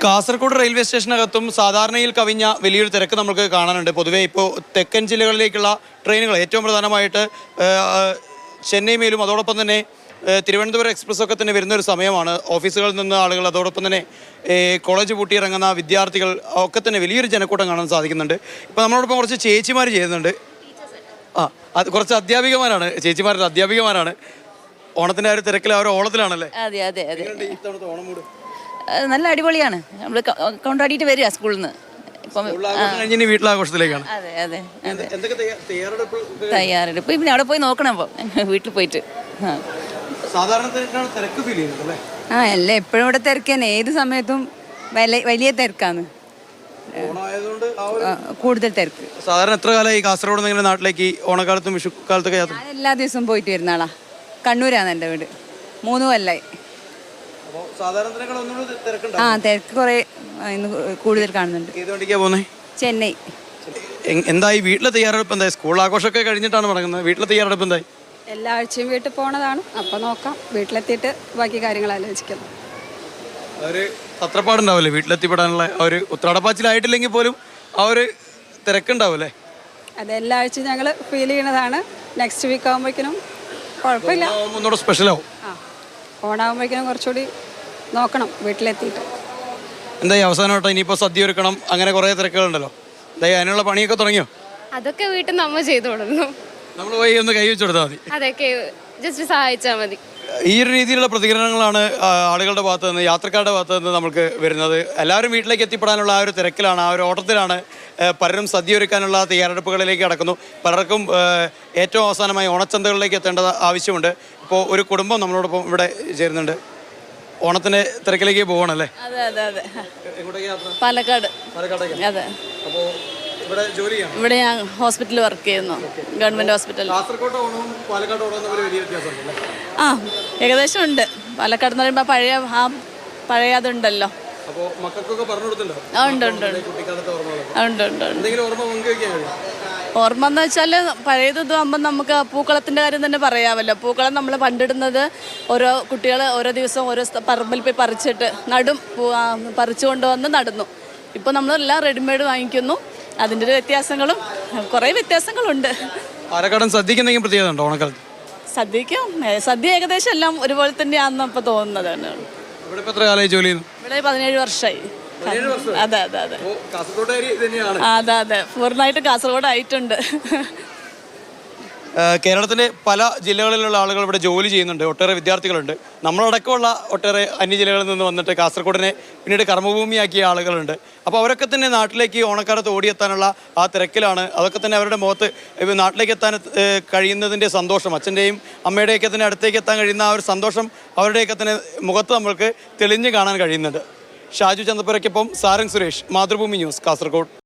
Kasaragod railway സ്റ്റേഷനകത്തും സാധാരണയിൽ കവിഞ്ഞ വലിയൊരു തിരക്ക് നമുക്ക് കാണാനുണ്ട്. പൊതുവേ ഇപ്പോൾ തെക്കൻ ജില്ലകളിലേക്കുള്ള ട്രെയിനുകൾ ഏറ്റവും പ്രധാനമായിട്ട് ചെന്നൈ മേലും അതോടൊപ്പം തന്നെ തിരുവനന്തപുരം എക്സ്പ്രസ്സൊക്കെ തന്നെ വരുന്നൊരു സമയമാണ്. ഓഫീസുകളിൽ നിന്ന് ആളുകൾ, അതോടൊപ്പം തന്നെ കോളേജ് പൂട്ടിയിറങ്ങുന്ന വിദ്യാർത്ഥികൾ ഒക്കെ തന്നെ വലിയൊരു ജനക്കൂട്ടം കാണാൻ സാധിക്കുന്നുണ്ട്. ഇപ്പോൾ നമ്മളോടൊപ്പം കുറച്ച് ചേച്ചിമാർ ചെയ്യുന്നുണ്ട്. അത് കുറച്ച് അധ്യാപികമാരാണ്, ചേച്ചിമാരുടെ അധ്യാപികമാരാണ്. ഓണത്തിൻ്റെ ആ ഒരു തിരക്കിൽ അവർ ഓണത്തിലാണല്ലേ? അതെ അതെ അതെ. ഇത്തവണത്തെ ഓണം മൂട് നല്ല അടിപൊളിയാണ്. നമ്മൾ കൊണ്ടാടിയിട്ട് വരിക സ്കൂളിൽ നിന്ന്. ഇപ്പം വീട്ടിലാഘോഷത്തിലേക്കാണ്. അതെ അതെ അതെ. തയ്യാറെടുപ്പ് പിന്നെ അവിടെ പോയി നോക്കണം. അപ്പം വീട്ടിൽ പോയിട്ട് അല്ലേ എപ്പോഴും ഇവിടെ തിരക്ക് തന്നെ. ഏത് സമയത്തും വലിയ തിരക്കാണ്, കൂടുതൽ തിരക്ക്. സാധാരണ എത്ര കാലമായി കാസർഗോഡ് നിന്ന് നാട്ടിലേക്ക് ഓണക്കാലത്തും വിഷുക്കാലത്തൊക്കെ യാത്ര? ഞാൻ എല്ലാ ദിവസവും പോയിട്ട് വരുന്ന ആളാ. കണ്ണൂരാണ് എൻ്റെ വീട്. 3 കൊല്ലായി. തിരക്ക് കുറെ കൂടുതൽ കാണുന്നുണ്ട്. ചെന്നൈ. എന്തായി വീട്ടിലെ തയ്യാറെടുപ്പ്? എന്തായി? സ്കൂൾ ആഘോഷമൊക്കെ കഴിഞ്ഞിട്ടാണ് മടങ്ങുന്നത്. വീട്ടിലെ തയ്യാറെടുപ്പ് എന്തായി? എല്ലാ ആഴ്ചയും വീട്ടിൽ പോണതാണ്. അപ്പം നോക്കാം, വീട്ടിലെത്തിയിട്ട് ബാക്കി കാര്യങ്ങൾ ആലോചിക്കണം. ഒരു തത്രപ്പാടുണ്ടാവില്ലേ വീട്ടിലെത്തിപ്പെടാനുള്ള? ഒരു ഉത്രാടപ്പാച്ചിലായിട്ടില്ലെങ്കിൽ പോലും ആ ഒരു തിരക്കുണ്ടാവില്ലേ? അത് എല്ലാ ആഴ്ചയും ഞങ്ങൾ ഫീൽ ചെയ്യണതാണ്. നെക്സ്റ്റ് വീക്ക് ആകുമ്പോഴേക്കിനും കുഴപ്പമില്ല, ഒന്നുകൂടെ സ്പെഷ്യലാവും. ഓണാകുമ്പോഴേക്കിനും കുറച്ചുകൂടി നോക്കണം വീട്ടിലെത്തിയിട്ട്. എന്തായി അവസാനമായിട്ട് ഇനിയിപ്പോൾ സദ്യ ഒരുക്കണം, അങ്ങനെ കുറേ തിരക്കുകളുണ്ടല്ലോ. എന്തായി അതിനുള്ള പണിയൊക്കെ തുടങ്ങിയോ? അതൊക്കെ വീട്ടിൽ നമ്മൾ ചെയ്തു കൊടുക്കുന്നു. നമ്മൾ പോയി ഒന്ന് കൈ വെച്ച് കൊടുത്താൽ മതി. അതൊക്കെ ജസ്റ്റ് സഹായിച്ചാൽ മതി. ഈ ഒരു രീതിയിലുള്ള പ്രതികരണങ്ങളാണ് ആളുകളുടെ ഭാഗത്ത് നിന്ന്, യാത്രക്കാരുടെ ഭാഗത്ത് നിന്ന് നമുക്ക് വരുന്നത്. എല്ലാവരും വീട്ടിലേക്ക് എത്തിപ്പെടാനുള്ള ആ ഒരു തിരക്കിലാണ്, ആ ഒരു ഓട്ടത്തിലാണ്. പലരും സദ്യ ഒരുക്കാനുള്ള തയ്യാറെടുപ്പുകളിലേക്ക് കടക്കുന്നു. പലർക്കും ഏറ്റവും അവസാനമായി ഓണച്ചന്തകളിലേക്ക് എത്തേണ്ടത് ആവശ്യമുണ്ട്. ഇപ്പോൾ ഒരു കുടുംബം നമ്മളോടൊപ്പം ഇവിടെ ചേരുന്നുണ്ട്. ഓണത്തിന്റെ തിരക്കിലേക്ക് പോകണല്ലേ? അതെ അതെ അതെ. പാലക്കാട്. അതെ. അപ്പോൾ ഇവിടെ ജോലിയാണ്? ഇവിടെ ഞാൻ ഹോസ്പിറ്റലിൽ വർക്ക് ചെയ്യുന്നു, ഗവൺമെന്റ് ഹോസ്പിറ്റലിൽ. കാസർഗോഡ് ഓണവും പാലക്കാട് ഓണവും തമ്മിൽ വലിയ വ്യത്യാസമുണ്ടല്ലേ? ഏകദേശം ഉണ്ട്. പാലക്കാട് എന്ന് പറയുമ്പോൾ പഴയ അതുണ്ടല്ലോ. അപ്പോൾ മക്കൾക്കൊക്കെ പറഞ്ഞു കൊടുത്തിട്ടുണ്ടോ? ഉണ്ട് ഉണ്ട് ഉണ്ട് ഉണ്ട്. ഓർമ്മ എന്ന് വെച്ചാൽ പഴയത് ഇതാകുമ്പോൾ നമുക്ക് പൂക്കളത്തിൻ്റെ കാര്യം തന്നെ പറയാമല്ലോ. പൂക്കളം നമ്മൾ പണ്ടിടുന്നത് ഓരോ കുട്ടികൾ ഓരോ ദിവസം ഓരോ പറമ്പിൽ പോയി പറിച്ചിട്ട് പറിച്ചു കൊണ്ടുവന്ന് നടന്നു. ഇപ്പോൾ നമ്മളെല്ലാം റെഡിമെയ്ഡ് വാങ്ങിക്കുന്നു. അതിൻ്റെ ഒരു വ്യത്യാസങ്ങളും കുറേ വ്യത്യാസങ്ങളുണ്ട്. പാലക്കാടൻ സദ്യക്ക് എന്തെങ്കിലും പ്രത്യേകത ഉണ്ടോ ഓണക്കാലത്ത്? സദ്യ ഏകദേശം എല്ലാം ഒരുപോലെ തന്നെയാണെന്ന് ഇപ്പോൾ തോന്നുന്നതാണ്. ഇവിടെ എത്ര കാലമായി ജോലി ചെയ്യുന്നു? ഇവിടെ 17 വർഷമായി. അതെ അതെ അതെ. അതെ അതെ, പൂർണ്ണമായിട്ട് കാസർഗോഡ് ആയിട്ടുണ്ട്. കേരളത്തിലെ പല ജില്ലകളിലുള്ള ആളുകൾ ഇവിടെ ജോലി ചെയ്യുന്നുണ്ട്. ഒട്ടേറെ വിദ്യാർത്ഥികളുണ്ട്. നമ്മളടക്കമുള്ള ഒട്ടേറെ അന്യജില്ലകളിൽ നിന്ന് വന്നിട്ട് കാസർഗോഡിനെ പിന്നീട് കർമ്മഭൂമിയാക്കിയ ആളുകളുണ്ട്. അപ്പോൾ അവരൊക്കെ തന്നെ നാട്ടിലേക്ക് ഓണക്കാലത്ത് ഓടിയെത്താനുള്ള ആ തിരക്കിലാണ്. അതൊക്കെ തന്നെ അവരുടെ മുഖത്ത് നാട്ടിലേക്ക് എത്താൻ കഴിയുന്നതിൻ്റെ സന്തോഷം, അച്ഛൻ്റെയും അമ്മയുടെയൊക്കെ തന്നെ അടുത്തേക്ക് എത്താൻ കഴിയുന്ന ആ ഒരു സന്തോഷം അവരുടെയൊക്കെ തന്നെ മുഖത്ത് നമ്മൾക്ക് തെളിഞ്ഞ് കാണാൻ കഴിയുന്നുണ്ട്. ഷാജു ചന്തപ്പുരയ്ക്കൊപ്പം സാരംഗ് സുരേഷ്, മാതൃഭൂമി ന്യൂസ്, കാസർഗോഡ്.